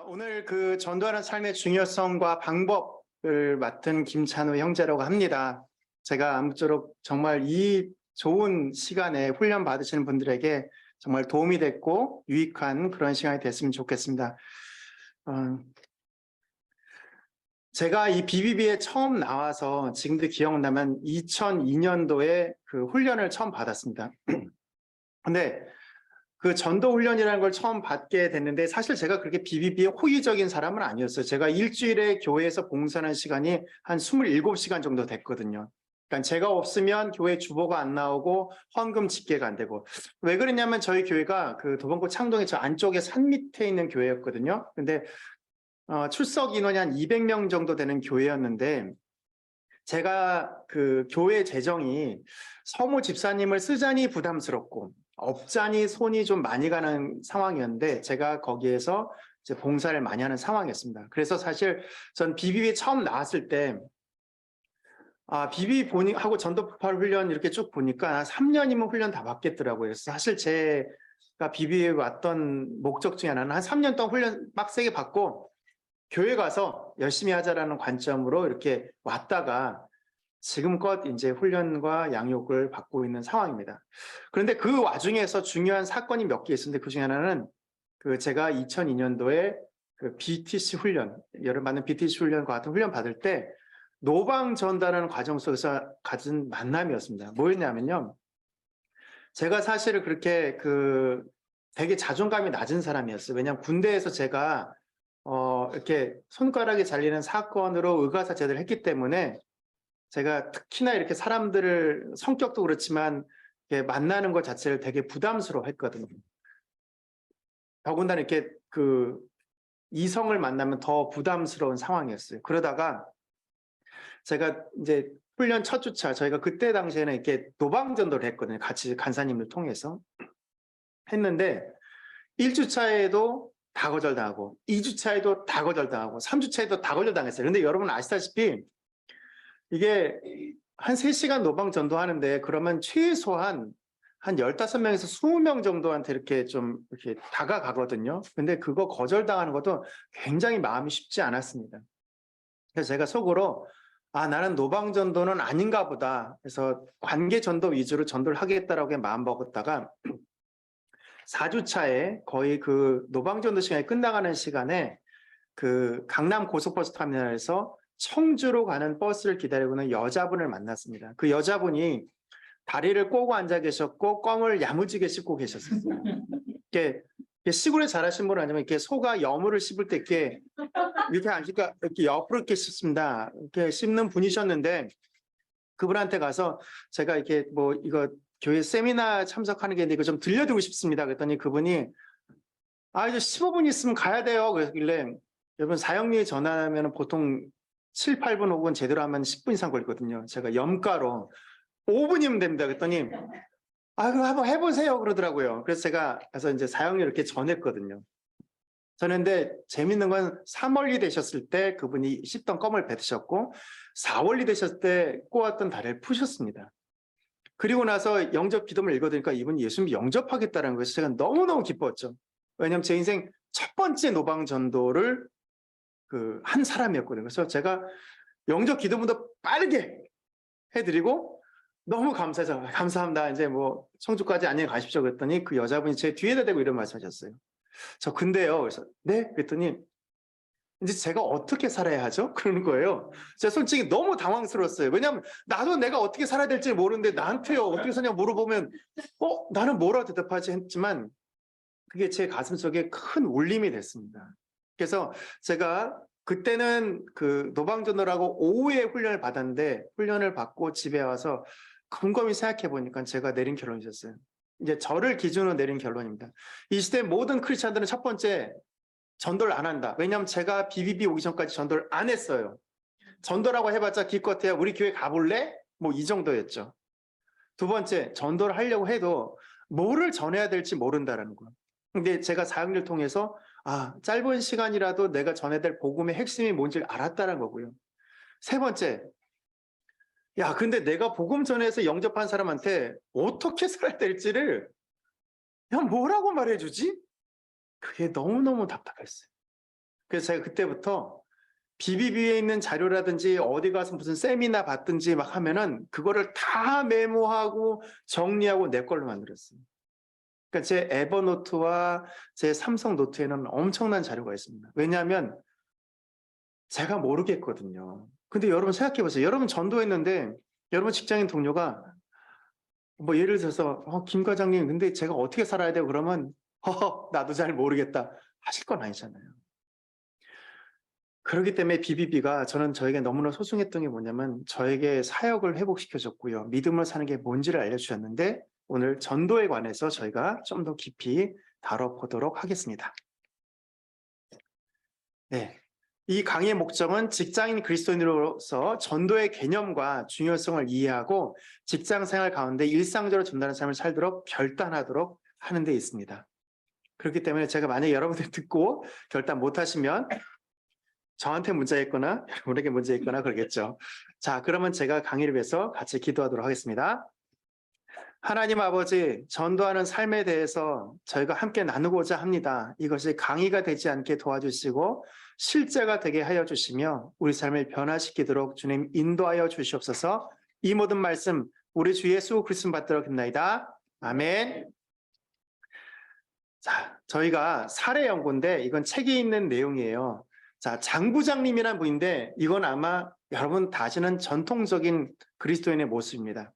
오늘 그 전도하는 삶의 중요성과 방법을 맡은 김찬우 형제라고 합니다. 제가 아무쪼록 정말 이 좋은 시간에 훈련 받으시는 분들에게 정말 도움이 됐고 유익한 그런 시간이 됐으면 좋겠습니다. 제가 이 BBB에 처음 나와서 지금도 기억나면 2002년도에 그 훈련을 처음 받았습니다. 근데 그 전도 훈련이라는 걸 처음 받게 됐는데 사실 제가 그렇게 BBB에 호의적인 사람은 아니었어요. 제가 일주일에 교회에서 봉사하는 시간이 한 27시간 정도 됐거든요. 그러니까 제가 없으면 교회 주보가 안 나오고 헌금 집계가 안 되고. 왜 그랬냐면 저희 교회가 그 도봉구 창동의 저 안쪽에 산 밑에 있는 교회였거든요. 근데 출석 인원이 한 200명 정도 되는 교회였는데 제가 그 교회 재정이 서무 집사님을 쓰자니 부담스럽고 없자니 손이 좀 많이 가는 상황이었는데 제가 거기에서 이제 봉사를 많이 하는 상황이었습니다. 그래서 사실 전 BBB 처음 나왔을 때 BBB 하고 전도폭발 훈련 이렇게 쭉 보니까 3년이면 훈련 다 받겠더라고요. 그래서 사실 제가 BBB에 왔던 목적 중에 하나는 한 3년 동안 훈련 빡세게 받고 교회 가서 열심히 하자라는 관점으로 이렇게 왔다가 지금껏 이제 훈련과 양육을 받고 있는 상황입니다. 그런데 그 와중에서 중요한 사건이 몇 개 있었는데 그 중에 하나는 그 제가 2002년도에 그 BTC 훈련, 여러 많은 BTC 훈련과 같은 훈련 받을 때 노방 전달하는 과정 속에서 가진 만남이었습니다. 뭐였냐면요. 제가 사실은 그렇게 되게 자존감이 낮은 사람이었어요. 왜냐하면 군대에서 제가 이렇게 손가락이 잘리는 사건으로 의가사 제대를 했기 때문에 제가 특히나 이렇게 사람들을 성격도 그렇지만 이렇게 만나는 것 자체를 되게 부담스러워 했거든요. 더군다나 이렇게 이성을 만나면 더 부담스러운 상황이었어요. 그러다가 제가 이제 훈련 첫 주차, 저희가 그때 당시에는 이렇게 노방전도를 했거든요. 같이 간사님을 통해서 했는데 1주차에도 다 거절당하고 2주차에도 다 거절당하고 3주차에도 다 거절당했어요. 근데 여러분 아시다시피 이게 한 3시간 노방 전도하는데 그러면 최소한 한 15명에서 20명 정도한테 이렇게 좀 이렇게 다가가거든요. 근데 그거 거절당하는 것도 굉장히 마음이 쉽지 않았습니다. 그래서 제가 속으로 나는 노방 전도는 아닌가 보다. 그래서 관계 전도 위주로 전도를 하겠다라고 마음 먹었다가 4주차에 거의 그 노방 전도 시간이 끝나가는 시간에 그 강남 고속버스 터미널에서 청주로 가는 버스를 기다리고 있는 여자분을 만났습니다. 그 여자분이 다리를 꼬고 앉아 계셨고 껌을 야무지게 씹고 계셨습니다. 이렇게 시골에 자라신 분은 아니면 이렇게 소가 여물을 씹을 때 이렇게 앉으니까 이렇게 옆으로 이렇게 씹습니다. 이렇게 씹는 분이셨는데 그분한테 가서 제가 이렇게 뭐 이거 교회 세미나 참석하는 게 있는데 이거 좀 들려드리고 싶습니다. 그랬더니 그분이 이제 15분 있으면 가야 돼요. 그러길래 여러분 사형리에 전화하면 보통 7, 8분 혹은 제대로 하면 10분 이상 걸리거든요. 제가 염가로 5분이면 됩니다. 그랬더니 그럼 한번 해보세요 그러더라고요. 그래서 제가 가서 이제 사형리 이렇게 전했거든요. 전했는데 재밌는 건 3월이 되셨을 때 그분이 씹던 껌을 뱉으셨고 4월이 되셨을 때 꼬았던 다리를 푸셨습니다. 그리고 나서 영접 기도문을 읽어드리니까 이분이 예수님 영접하겠다는 것이 제가 너무너무 기뻤죠. 왜냐하면 제 인생 첫 번째 노방 전도를 한 사람이었거든요. 그래서 제가 영접 기도문도 빠르게 해드리고 너무 감사해서 감사합니다. 이제 뭐 청주까지 안녕히 가십시오. 그랬더니 그 여자분이 제 뒤에다 대고 이런 말씀하셨어요. 저 근데요. 그래서 네? 그랬더니 이제 제가 어떻게 살아야 하죠? 그러는 거예요. 제가 솔직히 너무 당황스러웠어요. 왜냐하면 나도 내가 어떻게 살아야 될지 모르는데 나한테요 어떻게 사냐고 물어보면 나는 뭐라 대답하지 했지만 그게 제 가슴속에 큰 울림이 됐습니다. 그래서 제가 그때는 그 노방전도라고 오후에 훈련을 받았는데 훈련을 받고 집에 와서 곰곰이 생각해 보니까 제가 내린 결론이었어요. 이제 저를 기준으로 내린 결론입니다. 이 시대 모든 크리스찬들은 첫 번째 전도를 안 한다. 왜냐하면 제가 BBB 오기 전까지 전도를 안 했어요. 전도라고 해봤자 기껏해야 우리 교회 가볼래? 뭐 이 정도였죠. 두 번째, 전도를 하려고 해도 뭐를 전해야 될지 모른다라는 거예요. 근데 제가 사역을 통해서 짧은 시간이라도 내가 전해야 될 복음의 핵심이 뭔지를 알았다는 거고요. 세 번째, 근데 내가 복음 전해서 영접한 사람한테 어떻게 살아야 될지를 뭐라고 말해주지? 그게 너무너무 답답했어요. 그래서 제가 그때부터 BBB에 있는 자료라든지 어디 가서 무슨 세미나 받든지 막 하면은 그거를 다 메모하고 정리하고 내 걸로 만들었어요. 그러니까 제 에버노트와 제 삼성 노트에는 엄청난 자료가 있습니다. 왜냐하면 제가 모르겠거든요. 근데 여러분 생각해 보세요. 여러분 전도했는데 여러분 직장인 동료가 뭐 예를 들어서 김 과장님 근데 제가 어떻게 살아야 돼요? 그러면 나도 잘 모르겠다 하실 건 아니잖아요. 그렇기 때문에 BBB가 저는 저에게 너무나 소중했던 게 뭐냐면 저에게 사역을 회복시켜줬고요. 믿음을 사는 게 뭔지를 알려주셨는데 오늘 전도에 관해서 저희가 좀 더 깊이 다뤄보도록 하겠습니다. 네. 이 강의의 목적은 직장인 그리스도인으로서 전도의 개념과 중요성을 이해하고 직장 생활 가운데 일상적으로 전도하는 삶을 살도록 결단하도록 하는 데 있습니다. 그렇기 때문에 제가 만약에 여러분들이 듣고 결단 못하시면 저한테 문제 있거나 여러분에게 문제 있거나 그러겠죠. 자, 그러면 제가 강의를 위해서 같이 기도하도록 하겠습니다. 하나님 아버지, 전도하는 삶에 대해서 저희가 함께 나누고자 합니다. 이것이 강의가 되지 않게 도와주시고 실제가 되게 하여 주시며 우리 삶을 변화시키도록 주님 인도하여 주시옵소서. 이 모든 말씀 우리 주 예수 그리스도 받도록 합나이다. 아멘. 자, 저희가 사례 연구인데 이건 책에 있는 내용이에요. 자, 장 부장님이라는 분인데 이건 아마 여러분 다 아시는 전통적인 그리스도인의 모습입니다.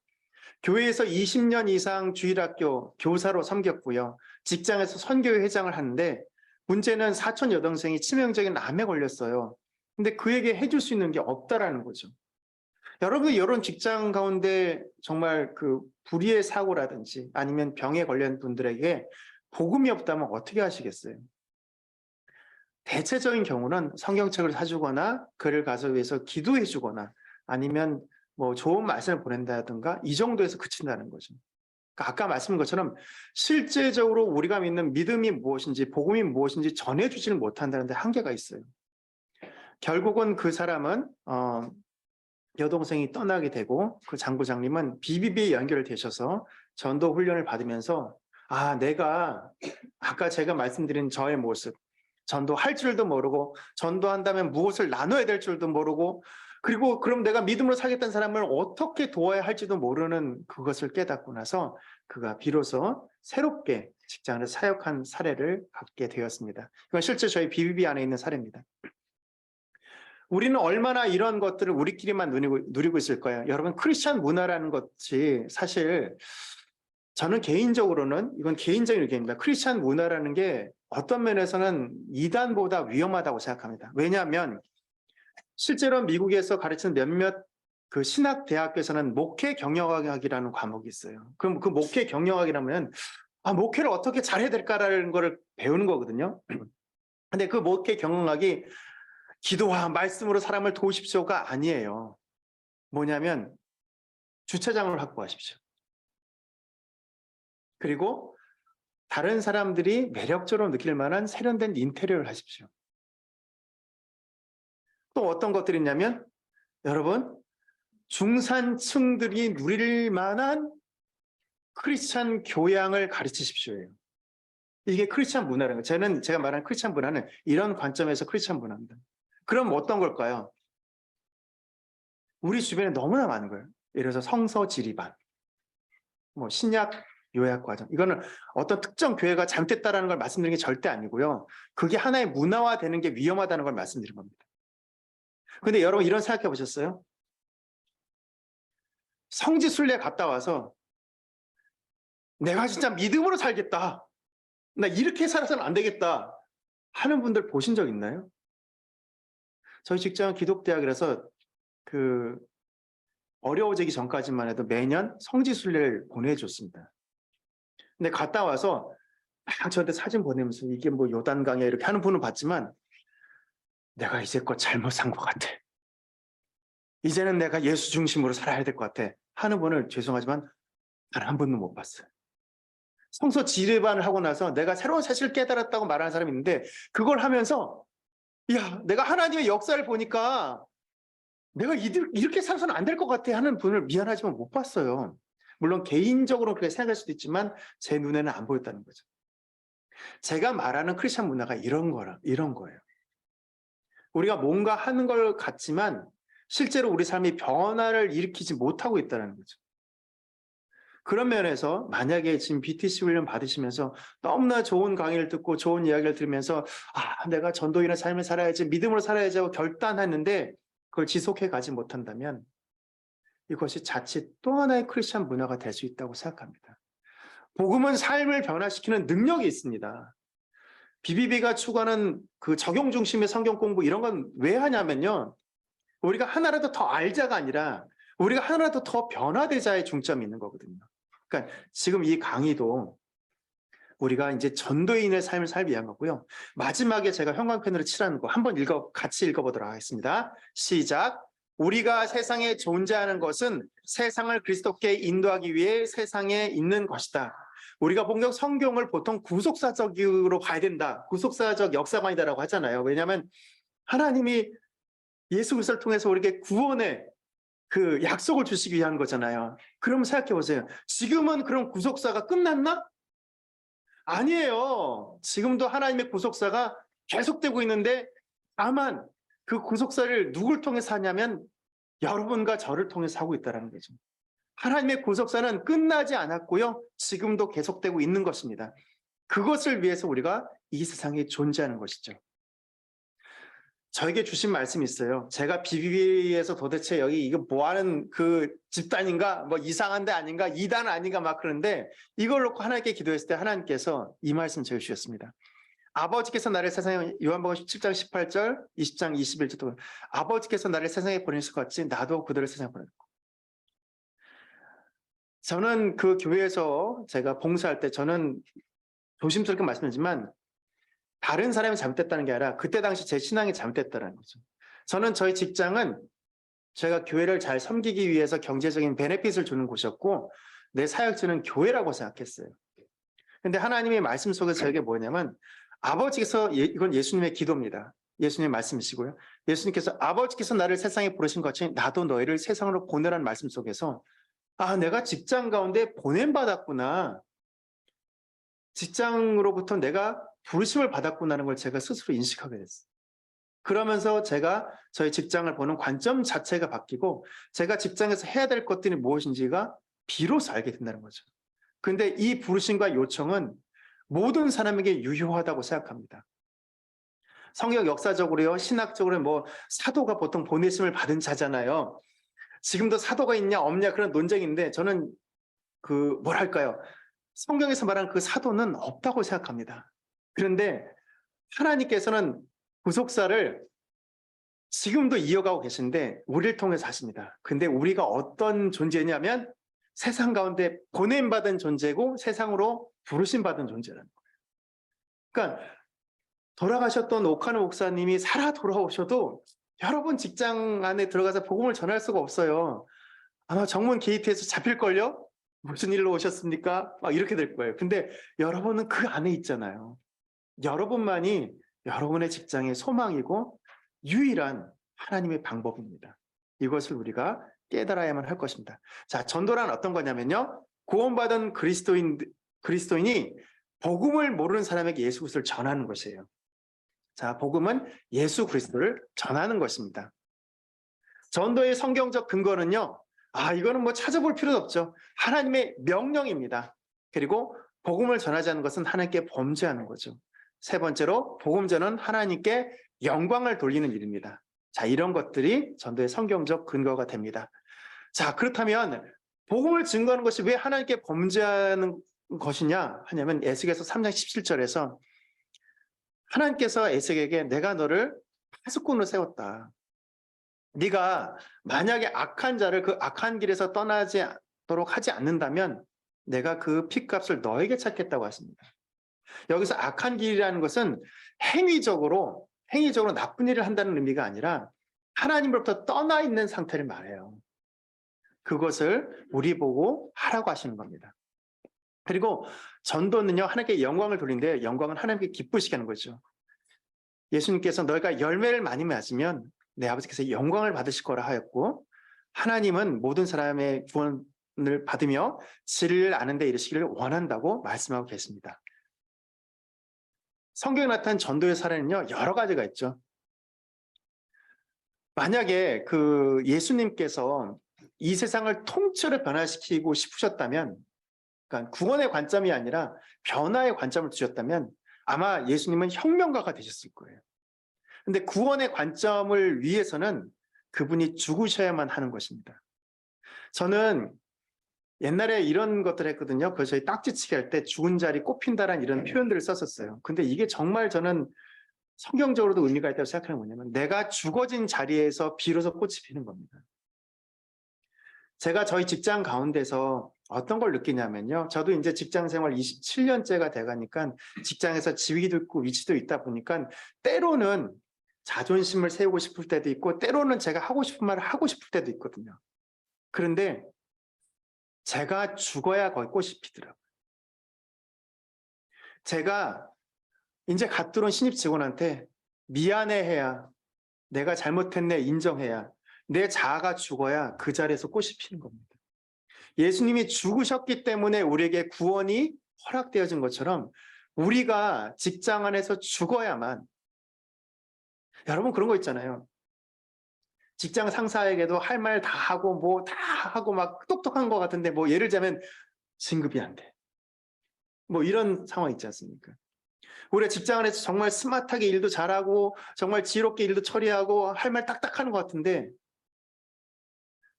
교회에서 20년 이상 주일학교 교사로 섬겼고요. 직장에서 선교회 회장을 하는데 문제는 사촌 여동생이 치명적인 암에 걸렸어요. 근데 그에게 해줄 수 있는 게 없다라는 거죠. 여러분 이런 직장 가운데 정말 그 불의의 사고라든지 아니면 병에 걸린 분들에게 복음이 없다면 어떻게 하시겠어요? 대체적인 경우는 성경책을 사주거나 그를 가서 위해서 기도해 주거나 아니면 뭐 좋은 말씀을 보낸다든가 이 정도에서 그친다는 거죠. 그러니까 아까 말씀드린 것처럼 실제적으로 우리가 믿는 믿음이 무엇인지 복음이 무엇인지 전해주지는 못한다는 데 한계가 있어요. 결국은 그 사람은 여동생이 떠나게 되고 그 장부장님은 BBB에 연결되셔서 전도 훈련을 받으면서 내가 아까 제가 말씀드린 저의 모습 전도할 줄도 모르고 전도한다면 무엇을 나눠야 될 줄도 모르고 그리고 그럼 내가 믿음으로 살겠다는 사람을 어떻게 도와야 할지도 모르는 그것을 깨닫고 나서 그가 비로소 새롭게 직장을 사역한 사례를 갖게 되었습니다. 이건 실제 저희 BBB 안에 있는 사례입니다. 우리는 얼마나 이런 것들을 우리끼리만 누리고 있을까요? 여러분 크리스찬 문화라는 것이 사실 저는 개인적으로는 이건 개인적인 의견입니다. 크리스찬 문화라는 게 어떤 면에서는 이단보다 위험하다고 생각합니다. 왜냐하면 실제로 미국에서 가르치는 몇몇 그 신학 대학교에서는 목회 경영학이라는 과목이 있어요. 그럼 그 목회 경영학이라면 목회를 어떻게 잘해야 될까라는 거를 배우는 거거든요. 근데 그 목회 경영학이 기도와 말씀으로 사람을 도우십시오가 아니에요. 뭐냐면 주차장을 확보하십시오. 그리고 다른 사람들이 매력적으로 느낄 만한 세련된 인테리어를 하십시오. 또 어떤 것들이 있냐면 여러분 중산층들이 누릴 만한 크리스찬 교양을 가르치십시오예요. 이게 크리스찬 문화라는 거예요. 제가 말하는 크리스찬 문화는 이런 관점에서 크리스찬 문화입니다. 그럼 어떤 걸까요? 우리 주변에 너무나 많은 거예요. 예를 들어서 성서 지리반, 뭐 신약 요약 과정. 이거는 어떤 특정 교회가 잘못됐다라는 걸 말씀드리는 게 절대 아니고요. 그게 하나의 문화화되는 게 위험하다는 걸 말씀드린 겁니다. 근데 여러분 이런 생각해 보셨어요? 성지순례 갔다 와서 내가 진짜 믿음으로 살겠다. 나 이렇게 살아서는 안 되겠다 하는 분들 보신 적 있나요? 저희 직장은 기독대학이라서 그 어려워지기 전까지만 해도 매년 성지순례를 보내줬습니다. 근데 갔다 와서 막 저한테 사진 보내면서 이게 뭐 요단강이야 이렇게 하는 분은 봤지만 내가 이제껏 잘못 산 것 같아. 이제는 내가 예수 중심으로 살아야 될 것 같아 하는 분을 죄송하지만 단 한 분도 못 봤어요. 성서 지리반을 하고 나서 내가 새로운 사실을 깨달았다고 말하는 사람이 있는데 그걸 하면서 내가 하나님의 역사를 보니까 내가 이렇게 살아서는 안 될 것 같아 하는 분을 미안하지만 못 봤어요. 물론 개인적으로 그렇게 생각할 수도 있지만 제 눈에는 안 보였다는 거죠. 제가 말하는 크리스찬 문화가 이런 거예요. 우리가 뭔가 하는 걸 같지만 실제로 우리 삶이 변화를 일으키지 못하고 있다는 거죠. 그런 면에서 만약에 지금 BTC 훈련 받으시면서 너무나 좋은 강의를 듣고 좋은 이야기를 들으면서 내가 전도인의 삶을 살아야지, 믿음으로 살아야지 하고 결단했는데 그걸 지속해 가지 못한다면 이것이 자칫 또 하나의 크리스천 문화가 될 수 있다고 생각합니다. 복음은 삶을 변화시키는 능력이 있습니다. BBB가 추구하는 그 적용 중심의 성경 공부 이런 건 왜 하냐면요. 우리가 하나라도 더 알자가 아니라 우리가 하나라도 더 변화되자의 중점이 있는 거거든요. 그러니까 지금 이 강의도 우리가 이제 전도인의 삶을 살기 위한 거고요. 마지막에 제가 형광펜으로 칠하는 거 한번 같이 읽어보도록 하겠습니다. 시작. 우리가 세상에 존재하는 것은 세상을 그리스도께 인도하기 위해 세상에 있는 것이다. 우리가 본격 성경을 보통 구속사적으로 봐야 된다. 구속사적 역사관이다라고 하잖아요. 왜냐하면 하나님이 예수 그리스도를 통해서 우리에게 구원의 그 약속을 주시기 위한 거잖아요. 그럼 생각해 보세요. 지금은 그런 구속사가 끝났나? 아니에요. 지금도 하나님의 구속사가 계속되고 있는데 다만 그 구속사를 누굴 통해서 하냐면 여러분과 저를 통해서 하고 있다는 거죠. 하나님의 구속사는 끝나지 않았고요. 지금도 계속되고 있는 것입니다. 그것을 위해서 우리가 이 세상에 존재하는 것이죠. 저에게 주신 말씀이 있어요. 제가 BBB에서 도대체 여기 이거 뭐하는 그 집단인가? 뭐 이상한 데 아닌가? 이단 아닌가? 막 그러는데 이걸 놓고 하나님께 기도했을 때 하나님께서 이 말씀 제가 주셨습니다. 아버지께서 나를 세상에, 요한복음 17장 18절, 20장 21절, 아버지께서 나를 세상에 보내실 것 같이 나도 그들을 세상에 보냈고. 저는 그 교회에서 제가 봉사할 때 저는 조심스럽게 말씀드리지만 다른 사람이 잘못됐다는 게 아니라 그때 당시 제 신앙이 잘못됐다는 거죠. 저는 저희 직장은 제가 교회를 잘 섬기기 위해서 경제적인 베네핏을 주는 곳이었고 내 사역지는 교회라고 생각했어요. 근데 하나님의 말씀 속에서 저에게 뭐냐면 아버지께서, 이건 예수님의 기도입니다. 예수님의 말씀이시고요. 예수님께서 아버지께서 나를 세상에 부르신 것처럼 나도 너희를 세상으로 보내라는 말씀 속에서 내가 직장 가운데 보냄받았구나. 직장으로부터 내가 부르심을 받았구나는 걸 제가 스스로 인식하게 됐어요. 그러면서 제가 저희 직장을 보는 관점 자체가 바뀌고 제가 직장에서 해야 될 것들이 무엇인지가 비로소 알게 된다는 거죠. 근데 이 부르심과 요청은 모든 사람에게 유효하다고 생각합니다. 성경 역사적으로요, 신학적으로 뭐 사도가 보통 보내심을 받은 자잖아요. 지금도 사도가 있냐 없냐 그런 논쟁인데 저는 뭐랄까요, 성경에서 말하는 그 사도는 없다고 생각합니다. 그런데 하나님께서는 구속사를 지금도 이어가고 계신데 우리를 통해서 하십니다. 근데 우리가 어떤 존재냐면 세상 가운데 보냄받은 존재고 세상으로 부르심받은 존재라는 거예요. 그러니까 돌아가셨던 오카노 목사님이 살아 돌아오셔도 여러분 직장 안에 들어가서 복음을 전할 수가 없어요. 아마 정문 게이트에서 잡힐걸요? 무슨 일로 오셨습니까? 막 이렇게 될 거예요. 근데 여러분은 그 안에 있잖아요. 여러분만이 여러분의 직장의 소망이고 유일한 하나님의 방법입니다. 이것을 우리가 깨달아야만 할 것입니다. 자, 전도란 어떤 거냐면요. 구원받은 그리스도인이 복음을 모르는 사람에게 예수 그리스도를 전하는 것이에요. 자, 복음은 예수 그리스도를 전하는 것입니다. 전도의 성경적 근거는요. 이거는 뭐 찾아볼 필요도 없죠. 하나님의 명령입니다. 그리고 복음을 전하지 않는 것은 하나님께 범죄하는 거죠. 세 번째로 복음전은 하나님께 영광을 돌리는 일입니다. 자, 이런 것들이 전도의 성경적 근거가 됩니다. 자, 그렇다면 복음을 증거하는 것이 왜 하나님께 범죄하는 것이냐 하냐면 에스겔서 3장 17절에서 하나님께서 에스겔에게 내가 너를 파수꾼으로 세웠다. 네가 만약에 악한 자를 그 악한 길에서 떠나지 않도록 하지 않는다면 내가 그 핏값을 너에게 찾겠다고 하십니다. 여기서 악한 길이라는 것은 행위적으로 나쁜 일을 한다는 의미가 아니라 하나님으로부터 떠나 있는 상태를 말해요. 그것을 우리 보고 하라고 하시는 겁니다. 그리고 전도는요, 하나님께 영광을 돌리는데 영광은 하나님께 기쁘시게 하는 거죠. 예수님께서 너희가 열매를 많이 맺으면 내 아버지께서 영광을 받으실 거라 하였고 하나님은 모든 사람의 구원을 받으며 진리를 아는 데 이르시기를 원한다고 말씀하고 계십니다. 성경에 나타난 전도의 사례는요, 여러 가지가 있죠. 만약에 그 예수님께서 이 세상을 통째로 변화시키고 싶으셨다면, 그러니까 구원의 관점이 아니라 변화의 관점을 두셨다면 아마 예수님은 혁명가가 되셨을 거예요. 근데 구원의 관점을 위해서는 그분이 죽으셔야만 하는 것입니다. 저는 옛날에 이런 것들을 했거든요. 그래서 저희 딱지치기 할 때 죽은 자리 꽃핀다라는 이런 표현들을 썼었어요. 근데 이게 정말 저는 성경적으로도 의미가 있다고 생각하는 게 뭐냐면 내가 죽어진 자리에서 비로소 꽃이 피는 겁니다. 제가 저희 직장 가운데서 어떤 걸 느끼냐면요. 저도 이제 직장 생활 27년째가 돼가니까 직장에서 지위도 있고 위치도 있다 보니까 때로는 자존심을 세우고 싶을 때도 있고 때로는 제가 하고 싶은 말을 하고 싶을 때도 있거든요. 그런데 제가 죽어야 거기 꽃이 피더라고요. 제가 이제 갓 들어온 신입 직원한테 미안해해야, 내가 잘못했네 인정해야, 내 자아가 죽어야 그 자리에서 꽃이 피는 겁니다. 예수님이 죽으셨기 때문에 우리에게 구원이 허락되어진 것처럼 우리가 직장 안에서 죽어야만, 여러분 그런 거 있잖아요. 직장 상사에게도 할 말 다 하고 뭐 다 하고 막 똑똑한 것 같은데 뭐 예를 들자면 진급이 안 돼. 뭐 이런 상황 있지 않습니까? 우리가 직장 안에서 정말 스마트하게 일도 잘하고 정말 지혜롭게 일도 처리하고 할 말 딱딱 하는 것 같은데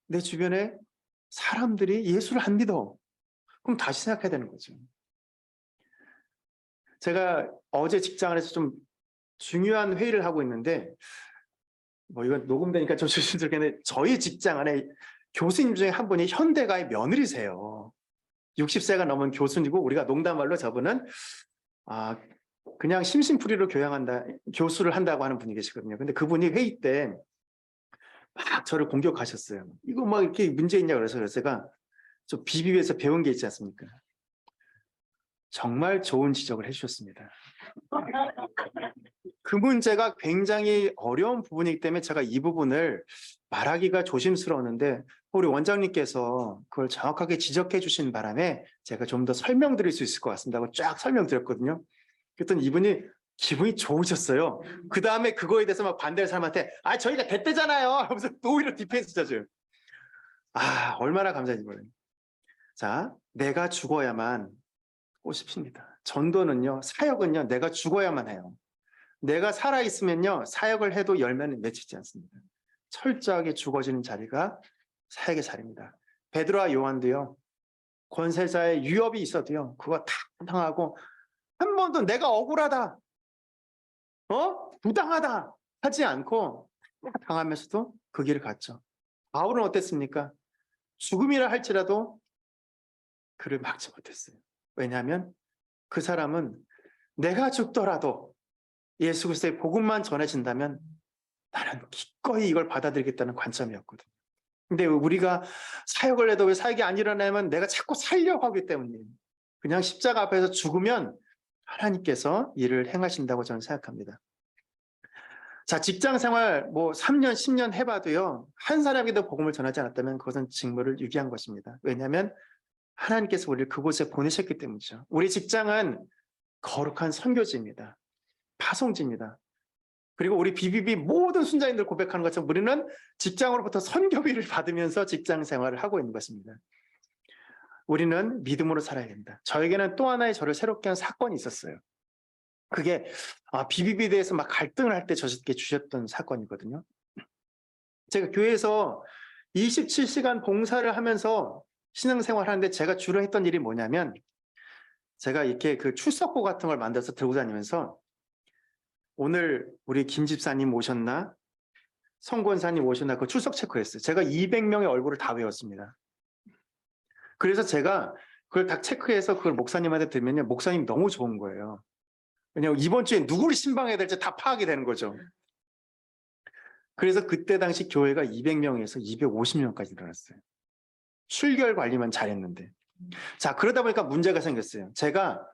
내 주변에 사람들이 예수를 안 믿어. 그럼 다시 생각해야 되는 거죠. 제가 어제 직장 안에서 좀 중요한 회의를 하고 있는데 뭐 이건 녹음되니까 좀 조심스럽겠는데 저희 직장 안에 교수님 중에 한 분이 현대가의 며느리세요. 60세가 넘은 교수님이고 우리가 농담말로 저분은 그냥 심심풀이로 교수를 한다고 하는 분이 계시거든요. 근데 그분이 회의 때 막 저를 공격하셨어요. 이거 막 이렇게 문제 있냐 그래서 제가 좀 비비비에서 배운 게 있지 않습니까? 정말 좋은 지적을 해주셨습니다. 그 문제가 굉장히 어려운 부분이기 때문에 제가 이 부분을 말하기가 조심스러웠는데 우리 원장님께서 그걸 정확하게 지적해 주신 바람에 제가 좀 더 설명드릴 수 있을 것 같습니다 하고 쫙 설명드렸거든요. 그랬더니 이분이 기분이 좋으셨어요. 그 다음에 그거에 대해서 막 반대할 사람한테 저희가 됐대잖아요 하면서 또 오히려 디펜스 쳐줘요. 얼마나 감사한지 몰라요. 자, 내가 죽어야만 꽃이 핍니다. 전도는요, 사역은요, 내가 죽어야만 해요. 내가 살아있으면요, 사역을 해도 열매는 맺히지 않습니다. 철저하게 죽어지는 자리가 사역의 자리입니다. 베드로와 요한도요, 권세자의 유업이 있어도요, 그거 다 당하고 한 번도 내가 억울하다, 부당하다 하지 않고 당하면서도 그 길을 갔죠. 바울은 어땠습니까? 죽음이라 할지라도 그를 막지 못했어요. 왜냐하면 그 사람은 내가 죽더라도 예수 그리스도의 복음만 전해진다면 나는 기꺼이 이걸 받아들이겠다는 관점이었거든요. 근데 우리가 사역을 해도 왜 사역이 안 일어나면 내가 자꾸 살려고 하기 때문이에요. 그냥 십자가 앞에서 죽으면 하나님께서 일을 행하신다고 저는 생각합니다. 자, 직장 생활 뭐 3년, 10년 해봐도요, 한 사람에게도 복음을 전하지 않았다면 그것은 직무를 유기한 것입니다. 왜냐하면 하나님께서 우리를 그곳에 보내셨기 때문이죠. 우리 직장은 거룩한 선교지입니다. 파송지입니다. 그리고 우리 BBB 모든 순자인들 고백하는 것처럼 우리는 직장으로부터 선교비를 받으면서 직장 생활을 하고 있는 것입니다. 우리는 믿음으로 살아야 됩니다. 저에게는 또 하나의 저를 새롭게 한 사건이 있었어요. 그게 BBB에 대해서 막 갈등을 할 때 저에게 주셨던 사건이거든요. 제가 교회에서 27시간 봉사를 하면서 신앙생활 하는데 제가 주로 했던 일이 뭐냐면 제가 이렇게 그 출석부 같은 걸 만들어서 들고 다니면서 오늘 우리 김 집사님 오셨나? 성권사님 오셨나? 그 출석 체크했어요. 제가 200명의 얼굴을 다 외웠습니다. 그래서 제가 그걸 다 체크해서 그걸 목사님한테 들면요. 목사님 너무 좋은 거예요. 왜냐하면 이번 주에 누구를 신방해야 될지 다 파악이 되는 거죠. 그래서 그때 당시 교회가 200명에서 250명까지 늘어났어요. 출결 관리만 잘했는데. 자, 그러다 보니까 문제가 생겼어요. 제가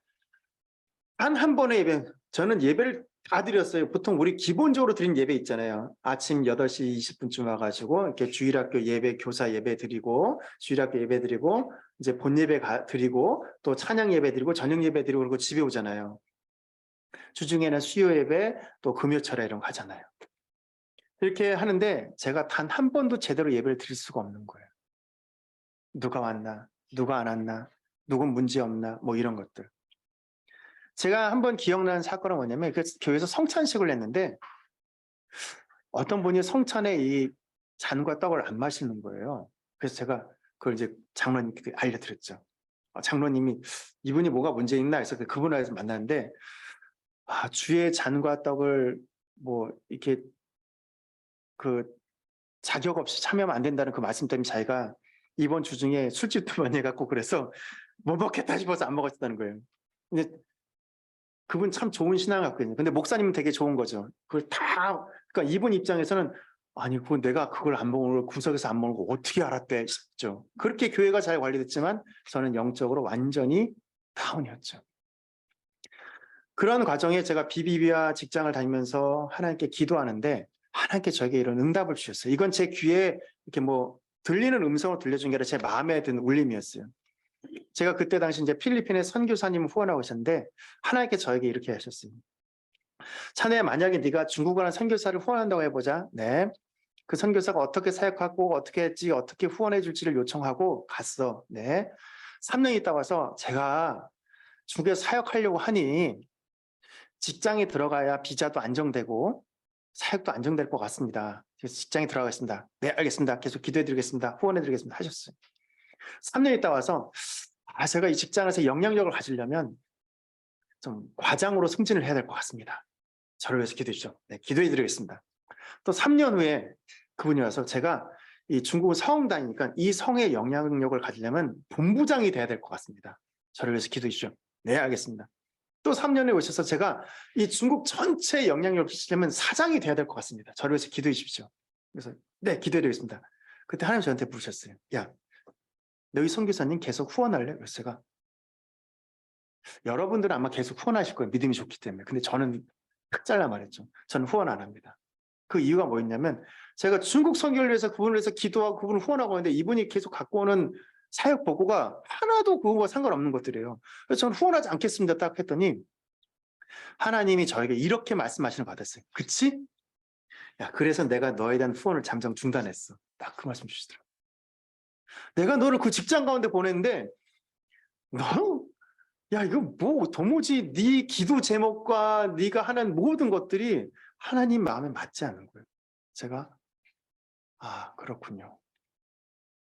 한 번의 예배, 저는 예배를 다 드렸어요. 보통 우리 기본적으로 드린 예배 있잖아요. 아침 8시 20분쯤 와가지고 이렇게 주일학교 예배, 교사 예배 드리고 주일학교 예배 드리고 이제 본 예배 드리고 또 찬양 예배 드리고 저녁 예배 드리고 그리고 집에 오잖아요. 주중에는 수요 예배 또 금요철에 이런 거 하잖아요. 이렇게 하는데 제가 단 한 번도 제대로 예배를 드릴 수가 없는 거예요. 누가 왔나, 누가 안 왔나, 누군 문제 없나, 뭐 이런 것들. 제가 한번 기억나는 사건은 뭐냐면 그 교회에서 성찬식을 했는데 어떤 분이 성찬에 이 잔과 떡을 안 마시는 거예요. 그래서 제가 그걸 이제 장로님께 알려드렸죠. 장로님이 이분이 뭐가 문제 있나 해서 그분을 만났는데 주의 잔과 떡을 뭐 이렇게 그 자격 없이 참여하면 안 된다는 그 말씀 때문에 자기가 이번 주 중에 술집도 많이 해갖고 그래서 못 먹겠다 싶어서 안 먹었다는 거예요. 근데 그분 참 좋은 신앙을 갖고 있는. 근데 목사님은 되게 좋은 거죠. 그걸 다, 그러니까 이분 입장에서는 아니, 그건 내가 그걸 안 먹는 걸 구석에서 안 먹는 거 어떻게 알았대 싶죠. 그렇게 교회가 잘 관리됐지만 저는 영적으로 완전히 다운이었죠. 그런 과정에 제가 비비비와 직장을 다니면서 하나님께 기도하는데 하나님께 저에게 이런 응답을 주셨어요. 이건 제 귀에 이렇게 뭐 들리는 음성을 들려준 게 아니라 제 마음에 든 울림이었어요. 제가 그때 당시 이제 필리핀의 선교사님을 후원하고 있었는데 하나님께 저에게 이렇게 하셨어요. 자네 만약에 네가 중국어 하는 선교사를 후원한다고 해보자. 네. 그 선교사가 어떻게 사역하고 어떻게 했지 어떻게 후원해 줄지를 요청하고 갔어. 네. 3년 있다 와서 제가 중국에 사역하려고 하니 직장에 들어가야 비자도 안정되고 사역도 안정될 것 같습니다. 그래서 직장에 들어가겠습니다. 네, 알겠습니다. 계속 기도해 드리겠습니다. 후원해 드리겠습니다. 하셨어요. 3년 있다 와서 제가 이 직장에서 영향력을 가지려면 좀 과장으로 승진을 해야 될 것 같습니다. 저를 위해서 기도해 주죠. 네, 기도해 드리겠습니다. 또 3년 후에 그분이 와서 제가 이 중국은 성 다니니까 이 성의 영향력을 가지려면 본부장이 돼야 될 것 같습니다. 저를 위해서 기도해 주죠. 네, 알겠습니다. 또 3년에 오셔서 제가 이 중국 전체 영향력을 끼치려면 사장이 돼야 될 것 같습니다. 저를 위해서 기도해 주십시오. 그래서 네, 기도해 드리겠습니다. 그때 하나님 저한테 부르셨어요. 야, 너희 선교사님 계속 후원할래? 그래서 제가 여러분들은 아마 계속 후원하실 거예요. 믿음이 좋기 때문에. 근데 저는 탁 잘라 말했죠. 저는 후원 안 합니다. 그 이유가 뭐였냐면 제가 중국 선교를 위해서 그분을 위해서 기도하고 그분을 후원하고 하는데 이분이 계속 갖고 오는 사역 보고가 하나도 그거와 상관없는 것들이에요. 그래서 저는 후원하지 않겠습니다. 딱 했더니 하나님이 저에게 이렇게 말씀하시는 거 받았어요. 그치? 야, 그래서 내가 너에 대한 후원을 잠정 중단했어. 딱 그 말씀 주시더라고요. 내가 너를 그 직장 가운데 보냈는데 너 야, 이거 뭐 도무지 네 기도 제목과 네가 하는 모든 것들이 하나님 마음에 맞지 않는 거예요. 제가 그렇군요.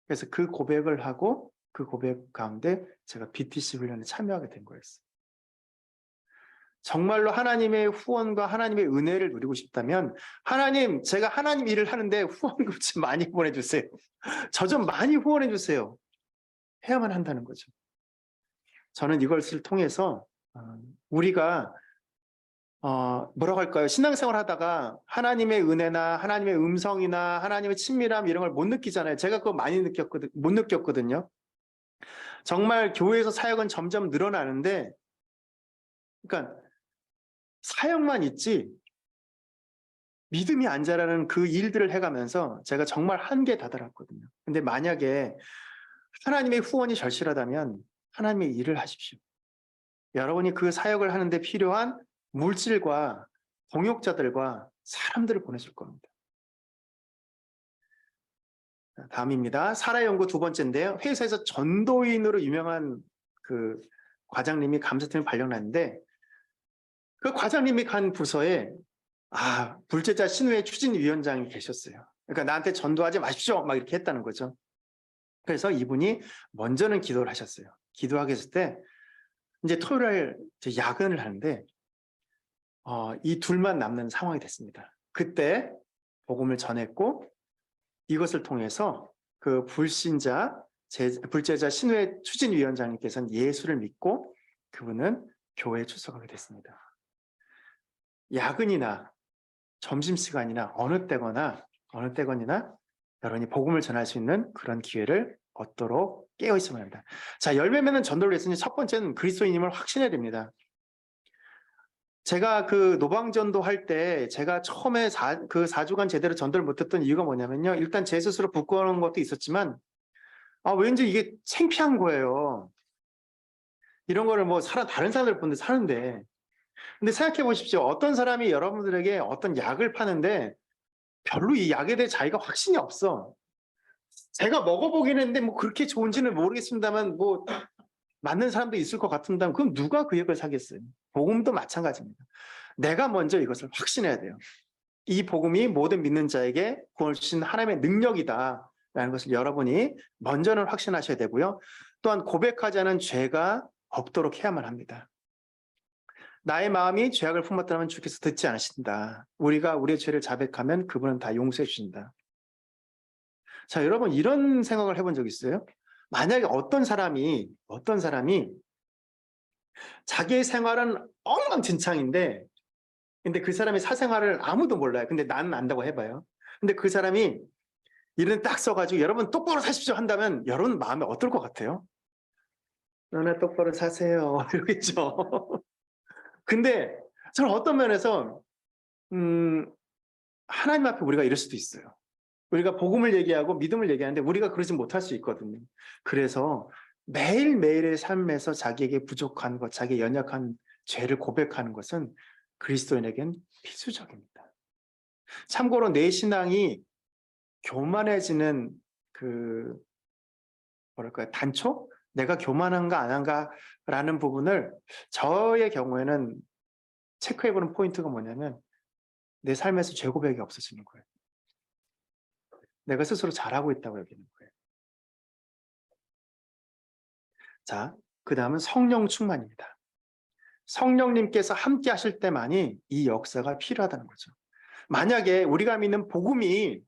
그래서 그 고백을 하고 그 고백 가운데 제가 BTC 훈련에 참여하게 된 거였어요. 정말로 하나님의 후원과 하나님의 은혜를 누리고 싶다면 하나님, 제가 하나님 일을 하는데 후원금 좀 많이 보내주세요. 저 좀 많이 후원해 주세요. 해야만 한다는 거죠. 저는 이것을 통해서 우리가 뭐라고 할까요? 신앙생활 하다가 하나님의 은혜나 하나님의 음성이나 하나님의 친밀함 이런 걸 못 느끼잖아요. 제가 그거 많이 못 느꼈거든요. 정말 교회에서 사역은 점점 늘어나는데 그러니까 사역만 있지 믿음이 안 자라는 그 일들을 해가면서 제가 정말 한계에 다다랐거든요. 근데 만약에 하나님의 후원이 절실하다면 하나님의 일을 하십시오. 여러분이 그 사역을 하는데 필요한 물질과 동역자들과 사람들을 보내줄 겁니다. 다음입니다. 사라연구 두 번째인데요. 회사에서 전도인으로 유명한 그 과장님이 감사팀을 발령났는데 그 과장님이 간 부서에 불제자 신우회 추진위원장이 계셨어요. 그러니까 나한테 전도하지 마십시오. 막 이렇게 했다는 거죠. 그래서 이분이 먼저는 기도를 하셨어요. 기도하게 했을 때 이제 토요일 날 야근을 하는데 이 둘만 남는 상황이 됐습니다. 그때 복음을 전했고 이것을 통해서 그 불제자 신우회 추진위원장님께서는 예수를 믿고 그분은 교회에 출석하게 됐습니다. 야근이나 점심시간이나 어느 때건이나 여러분이 복음을 전할 수 있는 그런 기회를 얻도록 깨어 있어야 합니다. 자, 열매 맺는 전도를 했으니 첫 번째는 그리스도인임을 확신해야 됩니다. 제가 그 노방전도 할 때 제가 처음에 4주간 제대로 전도를 못했던 이유가 뭐냐면요. 일단 제 스스로 부끄러운 것도 있었지만 왠지 이게 창피한 거예요. 이런 거를 뭐 다른 사람들 보는데 사는데. 근데 생각해 보십시오. 어떤 사람이 여러분들에게 어떤 약을 파는데 별로 이 약에 대해 자기가 확신이 없어. 제가 먹어보긴 했는데 뭐 그렇게 좋은지는 모르겠습니다만 뭐 맞는 사람도 있을 것 같은데 그럼 누가 그 약을 사겠어요? 복음도 마찬가지입니다. 내가 먼저 이것을 확신해야 돼요. 이 복음이 모든 믿는 자에게 구원을 주신 하나님의 능력이다라는 것을 여러분이 먼저는 확신하셔야 되고요. 또한 고백하지 않은 죄가 없도록 해야만 합니다. 나의 마음이 죄악을 품었다면 주께서 듣지 않으신다. 우리가 우리의 죄를 자백하면 그분은 다 용서해 주신다. 자, 여러분 이런 생각을 해본 적 있어요? 만약에 어떤 사람이 자기의 생활은 엉망진창인데 근데 그 사람의 사생활을 아무도 몰라요. 근데 나는 안다고 해봐요. 근데 그 사람이 이런 딱 써가지고 여러분 똑바로 사십시오 한다면 여러분 마음에 어떨 것 같아요? 너나 똑바로 사세요. 이러겠죠. 근데 저는 어떤 면에서 하나님 앞에 우리가 이럴 수도 있어요. 우리가 복음을 얘기하고 믿음을 얘기하는데 우리가 그러지 못할 수 있거든요. 그래서 매일매일의 삶에서 자기에게 부족한 것, 자기의 연약한 죄를 고백하는 것은 그리스도인에겐 필수적입니다. 참고로 내 신앙이 교만해지는 그 뭐랄까요 단초? 내가 교만한가 안 한가라는 부분을 저의 경우에는 체크해보는 포인트가 뭐냐면 내 삶에서 죄 고백이 없어지는 거예요. 내가 스스로 잘하고 있다고 여기는 거예요. 자, 그 다음은 성령 충만입니다. 성령님께서 함께 하실 때만이 이 역사가 필요하다는 거죠. 만약에 우리가 믿는 복음이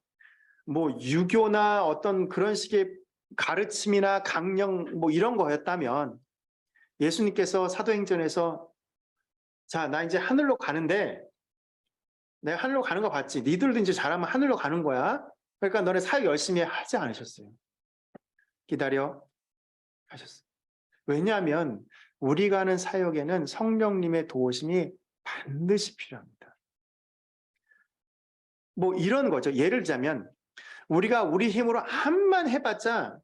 뭐 유교나 어떤 그런 식의 가르침이나 강령 뭐 이런 거였다면 예수님께서 사도행전에서 자, 나 이제 하늘로 가는데 내가 하늘로 가는 거 봤지? 니들도 이제 잘하면 하늘로 가는 거야. 그러니까 너네 사역 열심히 하지 않으셨어요. 기다려 하셨어요. 왜냐하면 우리가 하는 사역에는 성령님의 도우심이 반드시 필요합니다. 뭐 이런 거죠. 예를 들자면 우리가 우리 힘으로 암만 해봤자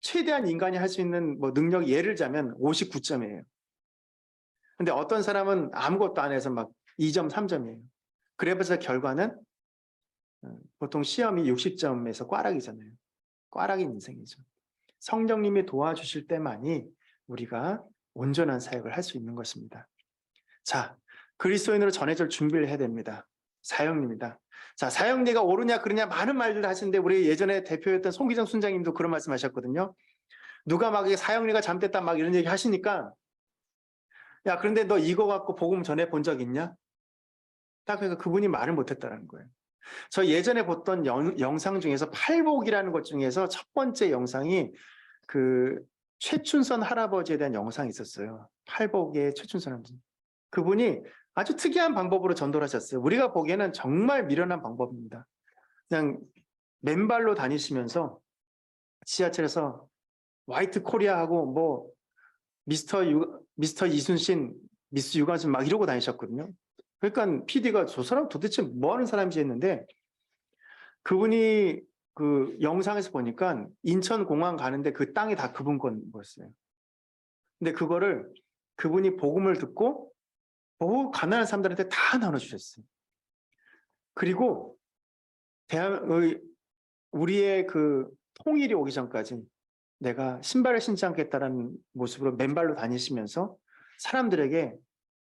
최대한 인간이 할 수 있는 뭐 능력 예를 들자면 59점이에요. 근데 어떤 사람은 아무것도 안 해서 막 2점, 3점이에요. 그래서 결과는 보통 시험이 60점에서 꽈락이잖아요. 꽈락인 인생이죠. 성령님이 도와주실 때만이 우리가 온전한 사역을 할 수 있는 것입니다. 자, 그리스도인으로 전해질 준비를 해야 됩니다. 사역입니다. 자, 사역리가 옳으냐 그러냐 많은 말들을 하시는데 우리 예전에 대표였던 송기정 순장님도 그런 말씀하셨거든요. 누가 막 사역리가 잘못됐다 막 이런 얘기 하시니까 야, 그런데 너 이거 갖고 복음 전해 본 적 있냐? 딱 그러니까 그분이 말을 못했다는 거예요. 저 예전에 봤던 영상 중에서 팔복이라는 것 중에서 첫 번째 영상이 그 최춘선 할아버지에 대한 영상이 있었어요. 팔복의 최춘선 할아버지. 그분이 아주 특이한 방법으로 전도를 하셨어요. 우리가 보기에는 정말 미련한 방법입니다. 그냥 맨발로 다니시면서 지하철에서 화이트 코리아하고 뭐 미스터 이순신, 미스 유관순 막 이러고 다니셨거든요. 그러니까 PD가 저 사람 도대체 뭐 하는 사람인지 했는데 그분이 그 영상에서 보니까 인천공항 가는데 그 땅이 다 그분 거였어요. 근데 그거를 그분이 복음을 듣고 가난한 사람들한테 다 나눠주셨어요. 그리고 우리의 그 통일이 오기 전까지 내가 신발을 신지 않겠다라는 모습으로 맨발로 다니시면서 사람들에게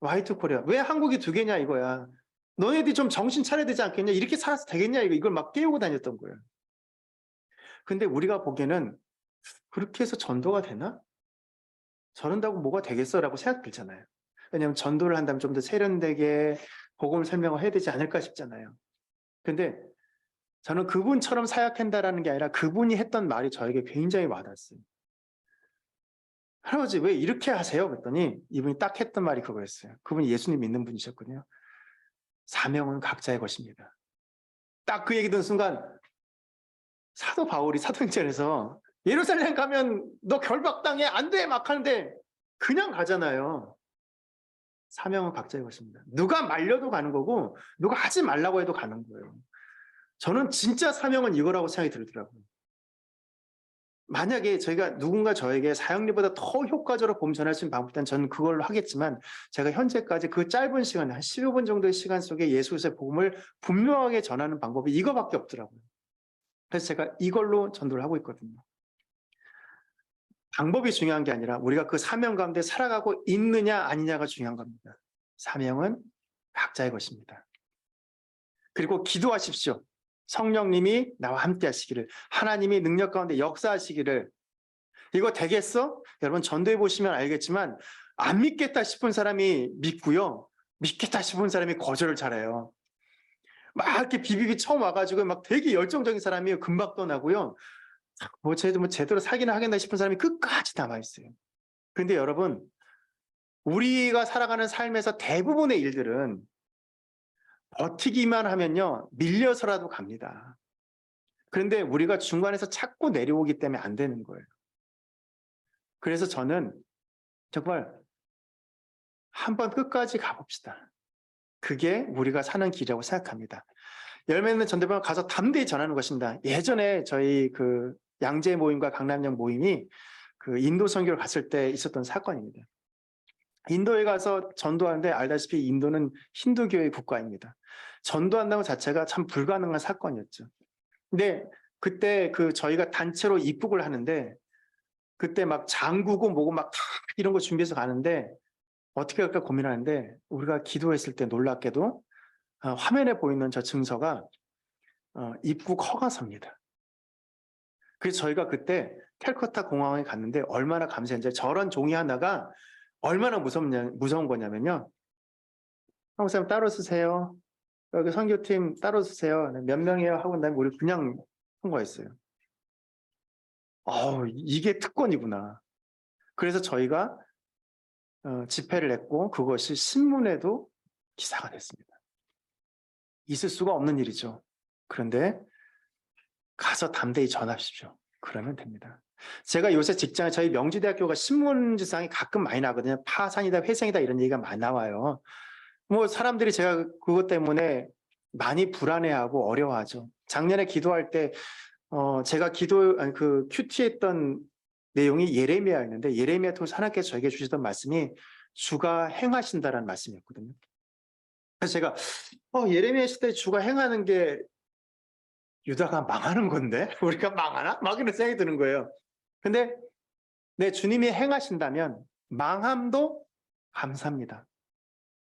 화이트 코리아 왜 한국이 두 개냐 이거야. 너네들이 좀 정신 차려야 되지 않겠냐 이렇게 살아서 되겠냐 이걸 막 깨우고 다녔던 거예요. 근데 우리가 보기에는 그렇게 해서 전도가 되나? 저런다고 뭐가 되겠어라고 생각 들잖아요. 왜냐하면 전도를 한다면 좀 더 세련되게 복음을 설명을 해야 되지 않을까 싶잖아요. 근데 저는 그분처럼 사역한다라는 게 아니라 그분이 했던 말이 저에게 굉장히 와닿았어요. 할아버지 왜 이렇게 하세요? 그랬더니 이분이 딱 했던 말이 그거였어요. 그분이 예수님 믿는 분이셨거든요. 사명은 각자의 것입니다. 딱 그 얘기 듣는 순간 사도 바울이 사도행전에서 예루살렘 가면 너 결박당해 안 돼 막 하는데 그냥 가잖아요. 사명은 각자의 것입니다. 누가 말려도 가는 거고 누가 하지 말라고 해도 가는 거예요. 저는 진짜 사명은 이거라고 생각이 들더라고요. 만약에 저희가 누군가 저에게 사형리보다 더 효과적으로 보험 전할 수 있는 방법이면 저는 그걸로 하겠지만 제가 현재까지 그 짧은 시간, 한 15분 정도의 시간 속에 예수 그리스도의 복음을 분명하게 전하는 방법이 이거밖에 없더라고요. 그래서 제가 이걸로 전도를 하고 있거든요. 방법이 중요한 게 아니라 우리가 그 사명 가운데 살아가고 있느냐 아니냐가 중요한 겁니다. 사명은 각자의 것입니다. 그리고 기도하십시오. 성령님이 나와 함께 하시기를, 하나님이 능력 가운데 역사하시기를. 이거 되겠어? 여러분 전도해 보시면 알겠지만 안 믿겠다 싶은 사람이 믿고요. 믿겠다 싶은 사람이 거절을 잘해요. 막 이렇게 비비비 처음 와가지고 막 되게 열정적인 사람이 금방 떠나고요. 뭐 제대로 살기나 하겠나 싶은 사람이 끝까지 남아있어요. 근데 여러분, 우리가 살아가는 삶에서 대부분의 일들은 버티기만 하면요, 밀려서라도 갑니다. 그런데 우리가 중간에서 자꾸 내려오기 때문에 안 되는 거예요. 그래서 저는 정말 한번 끝까지 가봅시다. 그게 우리가 사는 길이라고 생각합니다. 열매 있는 전도병을 가서 담대히 전하는 것입니다. 예전에 저희 그 양재 모임과 강남역 모임이 그 인도 선교를 갔을 때 있었던 사건입니다. 인도에 가서 전도하는데 알다시피 인도는 힌두교의 국가입니다. 전도한다는 것 자체가 참 불가능한 사건이었죠. 근데 그때 그 저희가 단체로 입국을 하는데 그때 막 장구고 뭐고 막 이런 거 준비해서 가는데 어떻게 할까 고민하는데 우리가 기도했을 때 놀랍게도 화면에 보이는 저 증서가 입국 허가서입니다. 그래서 저희가 그때 캘커타 공항에 갔는데 얼마나 감사했는지 저런 종이 하나가 얼마나 무서운 거냐면요. 한국사람 따로 쓰세요. 여기 선교팀 따로 쓰세요. 몇 명이에요? 하고 난 우리 그냥 한 거였어요. 이게 특권이구나. 그래서 저희가 집회를 했고 그것이 신문에도 기사가 됐습니다. 있을 수가 없는 일이죠. 그런데 가서 담대히 전하십시오. 그러면 됩니다. 제가 요새 직장에 저희 명지대학교가 신문지상이 가끔 많이 나거든요. 파산이다, 회생이다 이런 얘기가 많이 나와요. 뭐 사람들이 제가 그것 때문에 많이 불안해하고 어려워하죠. 작년에 기도할 때 제가 그 큐티했던 내용이 예레미야였는데 예레미야 통해서 하나님께서 저에게 주시던 말씀이 주가 행하신다라는 말씀이었거든요. 그래서 제가 예레미야 시대에 주가 행하는 게 유다가 망하는 건데 우리가 망하나? 막 이런 생각이 드는 거예요. 근데 네, 주님이 행하신다면 망함도 감사합니다.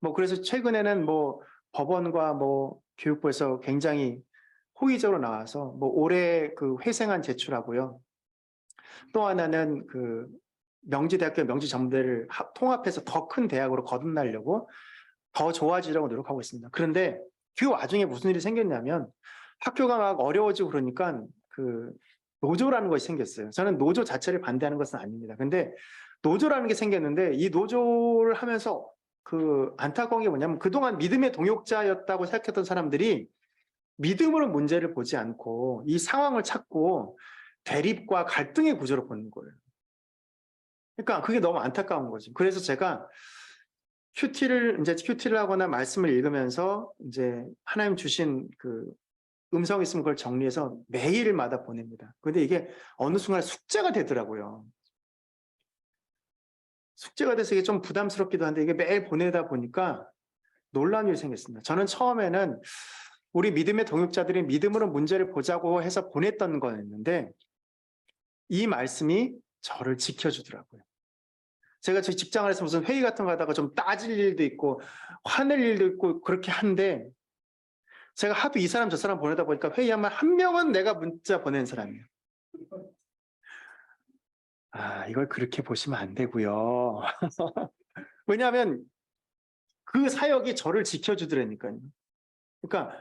뭐 그래서 최근에는 뭐 법원과 뭐 교육부에서 굉장히 호의적으로 나와서 뭐 올해 그 회생안 제출하고요. 또 하나는 그 명지대학교 명지전문대를 통합해서 더 큰 대학으로 거듭나려고 더 좋아지려고 노력하고 있습니다. 그런데 그 와중에 무슨 일이 생겼냐면 학교가 막 어려워지고 그러니까 그 노조라는 것이 생겼어요. 저는 노조 자체를 반대하는 것은 아닙니다. 근데 노조라는 게 생겼는데 이 노조를 하면서 그 안타까운 게 뭐냐면 그동안 믿음의 동역자였다고 생각했던 사람들이 믿음으로 문제를 보지 않고 이 상황을 찾고 대립과 갈등의 구조로 보는 거예요. 그러니까 그게 너무 안타까운 거죠. 그래서 제가 큐티를 하거나 말씀을 읽으면서 이제 하나님 주신 그 음성이 있으면 그걸 정리해서 매일마다 보냅니다. 근데 이게 어느 순간 숙제가 되더라고요. 숙제가 돼서 이게 좀 부담스럽기도 한데 이게 매일 보내다 보니까 놀라운 일이 생겼습니다. 저는 처음에는 우리 믿음의 동역자들이 믿음으로 문제를 보자고 해서 보냈던 거였는데 이 말씀이 저를 지켜주더라고요. 제가 제 직장 안에서 무슨 회의 같은 거 하다가 좀 따질 일도 있고 화낼 일도 있고 그렇게 한데 제가 하도 이 사람 저 사람 보내다 보니까 회의하면 한 명은 내가 문자 보낸 사람이에요. 이걸 그렇게 보시면 안 되고요. 왜냐하면 그 사역이 저를 지켜주더라니까요. 그러니까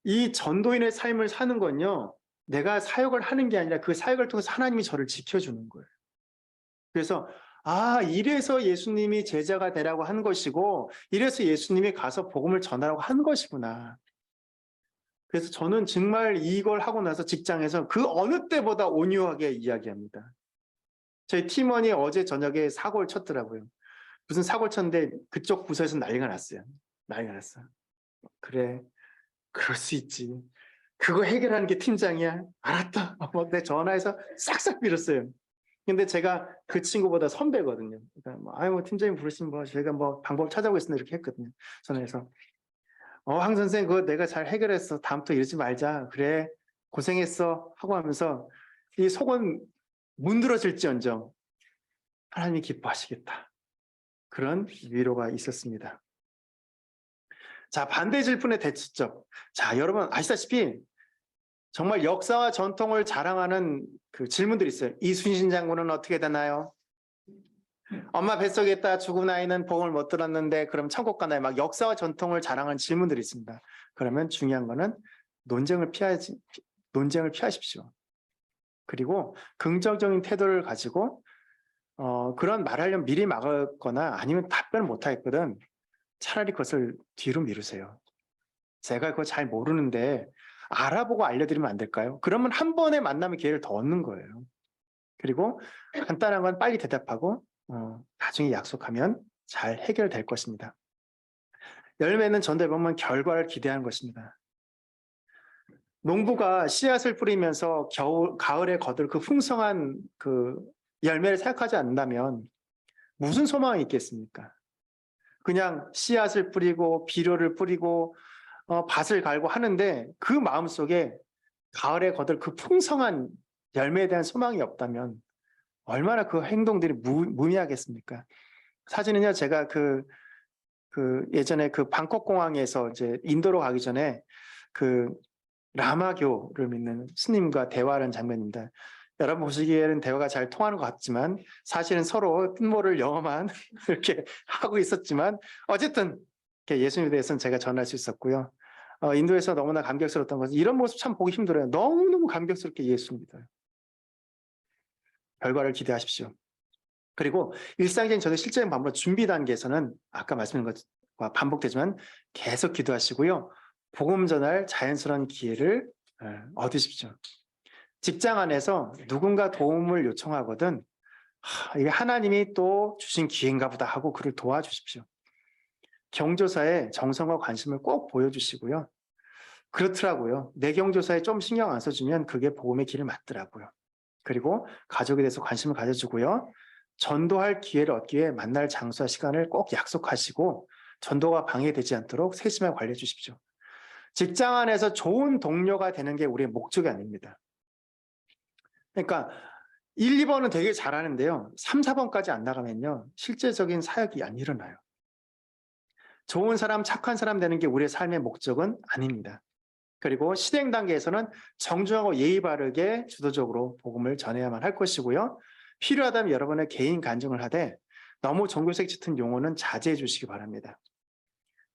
이 전도인의 삶을 사는 건요. 내가 사역을 하는 게 아니라 그 사역을 통해서 하나님이 저를 지켜주는 거예요. 그래서 이래서 예수님이 제자가 되라고 한 것이고 이래서 예수님이 가서 복음을 전하라고 한 것이구나. 그래서 저는 정말 이걸 하고 나서 직장에서 그 어느 때보다 온유하게 이야기합니다. 저희 팀원이 어제 저녁에 사고를 쳤더라고요. 무슨 사고를 쳤는데 그쪽 부서에서 난리가 났어요. 난리가 났어. 그래, 그럴 수 있지. 그거 해결하는 게 팀장이야. 알았다. 막 내 전화해서 싹싹 빌었어요. 근데 제가 그 친구보다 선배거든요. 그러니까 뭐, 아유, 뭐 팀장님 부르시면 뭐 저희가 뭐 방법 찾아보겠습니다. 이렇게 했거든요. 전화해서. 황 선생, 그거 내가 잘 해결했어. 다음부터 이러지 말자. 그래, 고생했어. 하고 하면서 이 속은 문드러질지언정 하나님이 기뻐하시겠다. 그런 위로가 있었습니다. 자, 반대 질문의 대처법. 자, 여러분 아시다시피 정말 역사와 전통을 자랑하는 그 질문들이 있어요. 이순신 장군은 어떻게 되나요? 엄마 뱃속에 있다 죽은 아이는 복을 못 들었는데 그럼 천국 가나요? 막 역사와 전통을 자랑하는 질문들이 있습니다. 그러면 중요한 거는 논쟁을 피하십시오. 그리고 긍정적인 태도를 가지고 그런 말하려면 미리 막았거나 아니면 답변을 못 하겠거든. 차라리 그것을 뒤로 미루세요. 제가 그거 잘 모르는데 알아보고 알려드리면 안 될까요? 그러면 한 번에 만나면 기회를 더 얻는 거예요. 그리고 간단한 건 빨리 대답하고 나중에 약속하면 잘 해결될 것입니다. 열매는 전도에 보면 결과를 기대하는 것입니다. 농부가 씨앗을 뿌리면서 가을에 거둘 그 풍성한 그 열매를 생각하지 않는다면 무슨 소망이 있겠습니까? 그냥 씨앗을 뿌리고 비료를 뿌리고 밭을 갈고 하는데 그 마음속에 가을에 거둘 그 풍성한 열매에 대한 소망이 없다면 얼마나 그 행동들이 무의미하겠습니까? 사진은요, 제가 그 예전에 그 방콕 공항에서 이제 인도로 가기 전에 그 라마교를 믿는 스님과 대화하는 장면입니다. 여러분 보시기에는 대화가 잘 통하는 것 같지만 사실은 서로 뜻모를 영어만 이렇게 하고 있었지만 어쨌든 예수님에 대해서는 제가 전할 수 있었고요. 인도에서 너무나 감격스러웠던 것은 이런 모습 참 보기 힘들어요. 너무너무 감격스럽게 예수 믿어요. 결과를 기대하십시오. 그리고 일상적인 저도 실제적인 방법 준비 단계에서는 아까 말씀드린 것과 반복되지만 계속 기도하시고요. 복음 전할 자연스러운 기회를 얻으십시오. 직장 안에서 누군가 도움을 요청하거든 이게 하나님이 또 주신 기회인가 보다 하고 그를 도와주십시오. 경조사에 정성과 관심을 꼭 보여주시고요. 그렇더라고요. 내 경조사에 좀 신경 안 써주면 그게 복음의 길을 맞더라고요. 그리고 가족에 대해서 관심을 가져주고요. 전도할 기회를 얻기 위해 만날 장소와 시간을 꼭 약속하시고 전도가 방해되지 않도록 세심하게 관리해 주십시오. 직장 안에서 좋은 동료가 되는 게 우리의 목적이 아닙니다. 그러니까 1, 2번은 되게 잘하는데요. 3, 4번까지 안 나가면요. 실제적인 사역이 안 일어나요. 좋은 사람, 착한 사람 되는 게 우리의 삶의 목적은 아닙니다. 그리고 실행 단계에서는 정중하고 예의 바르게 주도적으로 복음을 전해야만 할 것이고요. 필요하다면 여러분의 개인 간증을 하되 너무 종교색 짙은 용어는 자제해 주시기 바랍니다.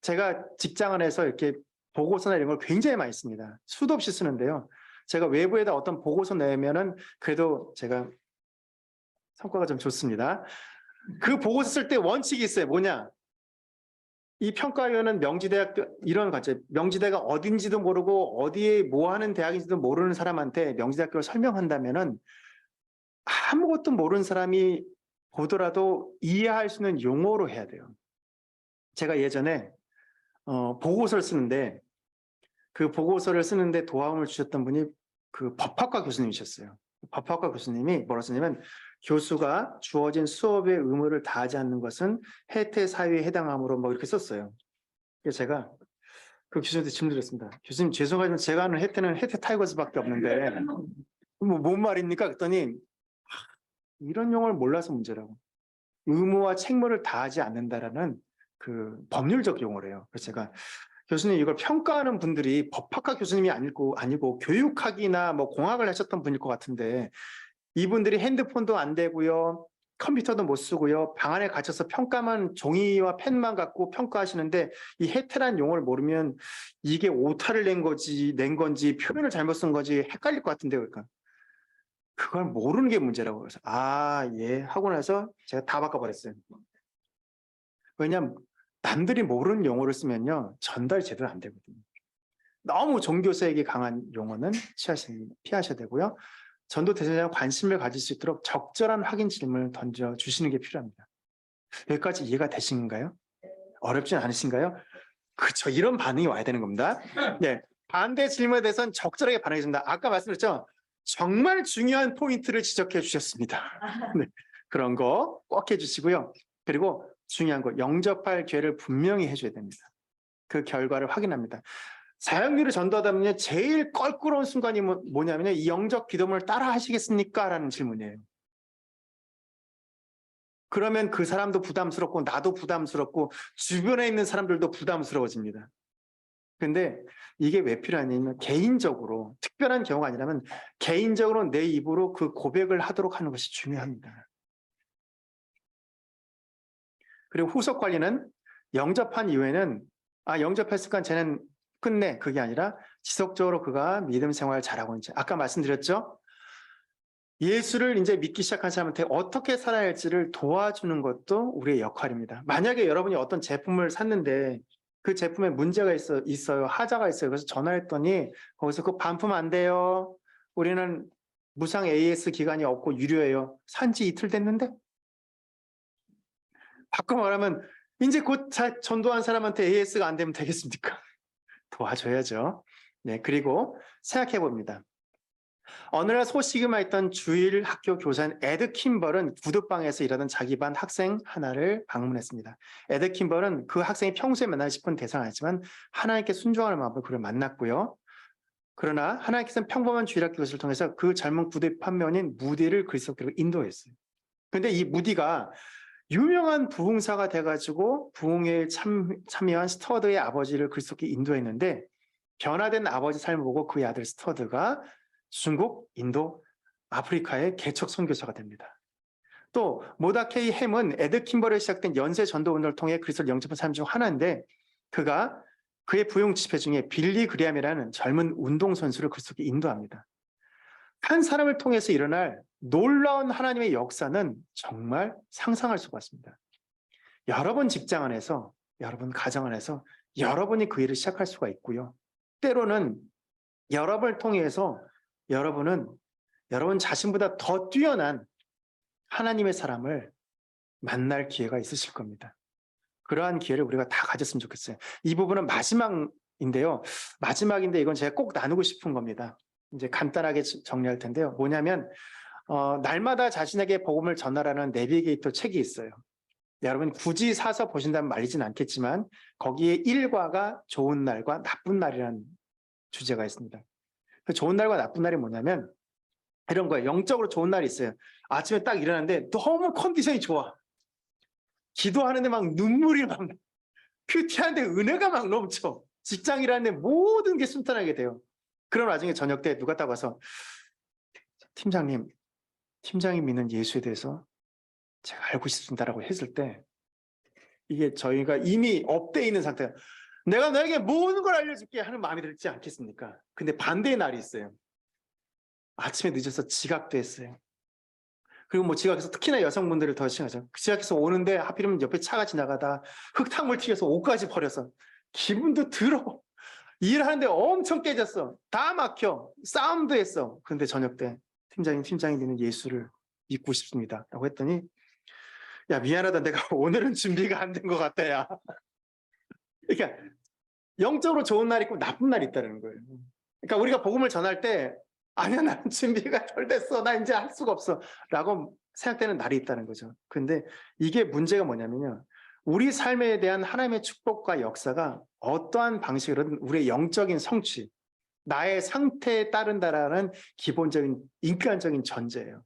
제가 직장 안에서 이렇게 보고서나 이런 걸 굉장히 많이 씁니다. 수도 없이 쓰는데요. 제가 외부에다 어떤 보고서 내면은 그래도 제가 성과가 좀 좋습니다. 그 보고서 쓸 때 원칙이 있어요. 뭐냐? 이 평가위원은 명지대학교 이런 거죠. 명지대가 어딘지도 모르고 어디에 뭐 하는 대학인지도 모르는 사람한테 명지대학교를 설명한다면은 아무것도 모르는 사람이 보더라도 이해할 수 있는 용어로 해야 돼요. 제가 예전에 보고서를 쓰는데 그 보고서를 쓰는데 도움을 주셨던 분이 그 법학과 교수님이셨어요. 법학과 교수님이 뭐라 썼냐면 교수가 주어진 수업의 의무를 다하지 않는 것은 해태 사유에 해당하므로 뭐 이렇게 썼어요. 그래서 제가 그 교수님한테 질문드렸습니다. 교수님 죄송하지만 제가 아는 해태는 해태 타이거즈밖에 없는데 뭔 말입니까? 그랬더니 이런 용어를 몰라서 문제라고. 의무와 책무를 다하지 않는다라는 그 법률적 용어래요. 그래서 제가 교수님 이걸 평가하는 분들이 법학과 교수님이 아니고 교육학이나 뭐 공학을 하셨던 분일 것 같은데 이분들이 핸드폰도 안 되고요. 컴퓨터도 못 쓰고요. 방 안에 갇혀서 평가만 종이와 펜만 갖고 평가하시는데 이 해태란 용어를 모르면 이게 오타를 낸 건지 표현을 잘못 쓴 건지 헷갈릴 것 같은데요. 그러니까 그걸 모르는 게 문제라고 그래서 예 하고 나서 제가 다 바꿔버렸어요. 왜냐하면 남들이 모르는 용어를 쓰면요 전달이 제대로 안 되거든요. 너무 종교색이 강한 용어는 피하셔야 되고요. 전도 대상자가 관심을 가질 수 있도록 적절한 확인 질문을 던져주시는 게 필요합니다. 여기까지 이해가 되신가요? 어렵진 않으신가요? 그렇죠. 이런 반응이 와야 되는 겁니다. 네. 반대 질문에 대해서는 적절하게 반응해 줍니다. 아까 말씀드렸죠? 정말 중요한 포인트를 지적해 주셨습니다. 네, 그런 거 꼭 해주시고요. 그리고 중요한 거, 영접할 기회를 분명히 해줘야 됩니다. 그 결과를 확인합니다. 사형리를 전도하다 보면 제일 껄끄러운 순간이 뭐냐면요, 이 영접 기도문을 따라 하시겠습니까? 라는 질문이에요. 그러면 그 사람도 부담스럽고 나도 부담스럽고 주변에 있는 사람들도 부담스러워집니다. 근데 이게 왜 필요하냐면 개인적으로, 특별한 경우가 아니라면 개인적으로 내 입으로 그 고백을 하도록 하는 것이 중요합니다. 그리고 후속 관리는 영접한 이후에는 영접했으니까 쟤는 끝내, 그게 아니라 지속적으로 그가 믿음 생활을 잘하고 있는지, 아까 말씀드렸죠? 예수를 이제 믿기 시작한 사람한테 어떻게 살아야 할지를 도와주는 것도 우리의 역할입니다. 만약에 여러분이 어떤 제품을 샀는데 그 제품에 문제가 있어요. 하자가 있어요. 그래서 전화했더니 거기서 그 반품 안 돼요. 우리는 무상 AS 기간이 없고 유료예요. 산지 이틀 됐는데? 바꿔 말하면 이제 곧 전도한 사람한테 AS가 안 되면 되겠습니까? 도와줘야죠. 네, 그리고 생각해 봅니다. 어느 날 소시그마에 있던 주일 학교 교사인 에드 킴벌은 구두방에서 일하던 자기 반 학생 하나를 방문했습니다. 에드 킴벌은 그 학생이 평소에 만나고 싶은 대상은 아니지만 하나님께 순종하는 마음으로 그를 만났고요. 그러나 하나님께서는 평범한 주일 학교 교사를 통해서 그 젊은 구두 판매원인 무디를 그리스도께로 인도했어요. 그런데 이 무디가 유명한 부흥사가 돼가지고 부흥회에 참여한 스터드의 아버지를 그리스도께 인도했는데 변화된 아버지 삶을 보고 그의 아들 스터드가 중국, 인도, 아프리카의 개척 선교사가 됩니다. 또 모다케이 햄은 에드 킴벌에 시작된 연쇄 전도 운동을 통해 그리스도를 영접한 사람 중 하나인데 그의 부흥 집회 중에 빌리 그리암이라는 젊은 운동선수를 그리스도께 인도합니다. 한 사람을 통해서 일어날 놀라운 하나님의 역사는 정말 상상할 수가 없습니다. 여러분 직장 안에서, 여러분 가정 안에서 여러분이 그 일을 시작할 수가 있고요. 때로는 여러분을 통해서 여러분은 여러분 자신보다 더 뛰어난 하나님의 사람을 만날 기회가 있으실 겁니다. 그러한 기회를 우리가 다 가졌으면 좋겠어요. 이 부분은 마지막인데 이건 제가 꼭 나누고 싶은 겁니다. 이제 간단하게 정리할 텐데요. 뭐냐면 날마다 자신에게 복음을 전하라는 내비게이터 책이 있어요. 여러분 굳이 사서 보신다면 말리진 않겠지만 거기에 일과가 좋은 날과 나쁜 날이라는 주제가 있습니다. 그 좋은 날과 나쁜 날이 뭐냐면 이런 거예요. 영적으로 좋은 날이 있어요. 아침에 딱 일어났는데 너무 컨디션이 좋아. 기도하는데 막 눈물이 막 큐티한데 은혜가 막 넘쳐. 직장 일하는데 모든 게 순탄하게 돼요. 그런 와중에 저녁 때 누가 딱 와서 팀장님, 팀장이 믿는 예수에 대해서 제가 알고 싶습니다라고 했을 때 이게 저희가 이미 업돼 있는 상태예요. 내가 너에게 모든 걸 알려줄게 하는 마음이 들지 않겠습니까? 근데 반대의 날이 있어요. 아침에 늦어서 지각도 했어요. 그리고 뭐 지각해서 특히나 여성분들을 더 심하죠. 지각해서 오는데 하필이면 옆에 차가 지나가다 흙탕물 튀겨서 옷까지 버려서 기분도 더러워. 일하는데 엄청 깨졌어. 다 막혀. 싸움도 했어. 근데 저녁 때 팀장님이 예수를 믿고 싶습니다 라고 했더니 야 미안하다 내가 오늘은 준비가 안 된 것 같다 야. 그러니까 영적으로 좋은 날이 있고 나쁜 날이 있다는 거예요. 그러니까 우리가 복음을 전할 때 아니야 나는 준비가 덜 됐어 나 이제 할 수가 없어 라고 생각되는 날이 있다는 거죠. 근데 이게 문제가 뭐냐면요, 우리 삶에 대한 하나님의 축복과 역사가 어떠한 방식으로든 우리의 영적인 성취, 나의 상태에 따른다라는 기본적인 인간적인 전제예요.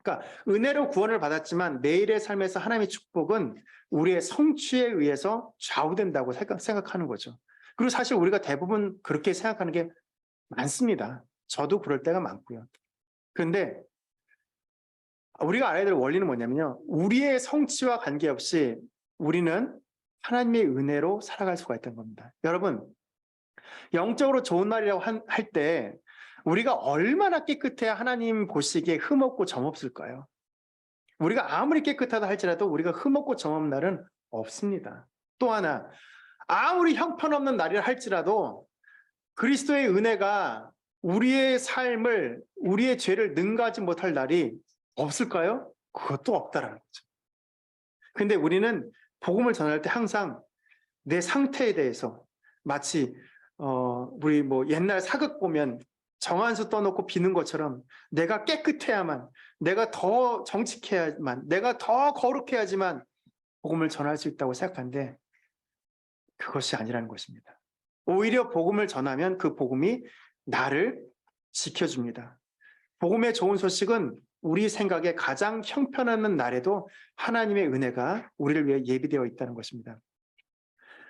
그러니까 은혜로 구원을 받았지만 내일의 삶에서 하나님의 축복은 우리의 성취에 의해서 좌우된다고 생각하는 거죠. 그리고 사실 우리가 대부분 그렇게 생각하는 게 많습니다. 저도 그럴 때가 많고요. 그런데 우리가 알아야 될 원리는 뭐냐면요, 우리의 성취와 관계없이 우리는 하나님의 은혜로 살아갈 수가 있다는 겁니다. 여러분, 영적으로 좋은 날이라고 할 때 우리가 얼마나 깨끗해야 하나님 보시기에 흠없고 점없을까요? 우리가 아무리 깨끗하다 할지라도 우리가 흠없고 점없는 날은 없습니다. 또 하나, 아무리 형편없는 날이라 할지라도 그리스도의 은혜가 우리의 삶을, 우리의 죄를 능가하지 못할 날이 없을까요? 그것도 없다라는 거죠. 근데 우리는 복음을 전할 때 항상 내 상태에 대해서 마치 우리 뭐 옛날 사극 보면 정한수 떠놓고 비는 것처럼 내가 깨끗해야만, 내가 더 정직해야만, 내가 더 거룩해야지만 복음을 전할 수 있다고 생각하는데 그것이 아니라는 것입니다. 오히려 복음을 전하면 그 복음이 나를 지켜줍니다. 복음의 좋은 소식은 우리 생각에 가장 형편없는 날에도 하나님의 은혜가 우리를 위해 예비되어 있다는 것입니다.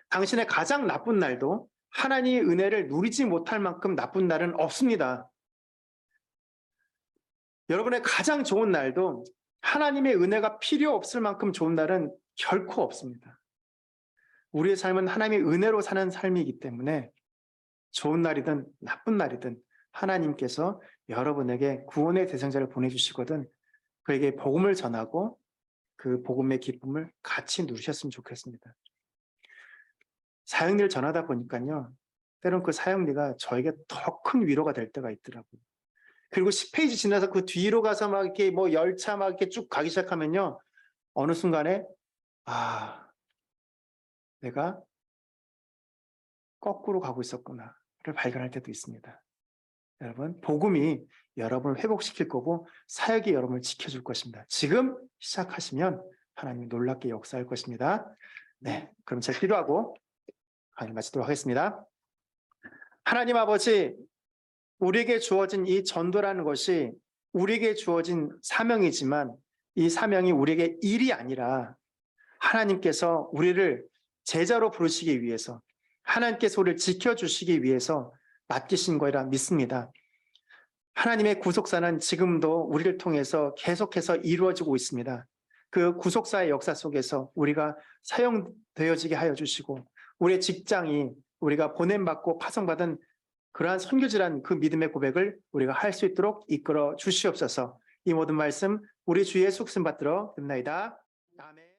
당신의 가장 나쁜 날도 하나님의 은혜를 누리지 못할 만큼 나쁜 날은 없습니다. 여러분의 가장 좋은 날도 하나님의 은혜가 필요 없을 만큼 좋은 날은 결코 없습니다. 우리의 삶은 하나님의 은혜로 사는 삶이기 때문에 좋은 날이든 나쁜 날이든 하나님께서 여러분에게 구원의 대상자를 보내주시거든 그에게 복음을 전하고 그 복음의 기쁨을 같이 누리셨으면 좋겠습니다. 사형리를 전하다 보니까요, 때론 그 사형리가 저에게 더 큰 위로가 될 때가 있더라고요. 그리고 10페이지 지나서 그 뒤로 가서 막 이렇게 뭐 열차 막 이렇게 쭉 가기 시작하면요, 어느 순간에 내가 거꾸로 가고 있었구나를 발견할 때도 있습니다. 여러분, 복음이 여러분을 회복시킬 거고 사역이 여러분을 지켜줄 것입니다. 지금 시작하시면 하나님이 놀랍게 역사할 것입니다. 네, 그럼 제가 기도하고 강의 마치도록 하겠습니다. 하나님 아버지, 우리에게 주어진 이 전도라는 것이 우리에게 주어진 사명이지만 이 사명이 우리에게 일이 아니라 하나님께서 우리를 제자로 부르시기 위해서, 하나님께서 우리를 지켜주시기 위해서 맡기신 거라 믿습니다. 하나님의 구속사는 지금도 우리를 통해서 계속해서 이루어지고 있습니다. 그 구속사의 역사 속에서 우리가 사용되어지게 하여 주시고 우리의 직장이 우리가 보냄받고 파송받은 그러한 선교지란 그 믿음의 고백을 우리가 할 수 있도록 이끌어 주시옵소서. 이 모든 말씀 우리 주 예수 그리스도 받들어 듭나이다. 아멘.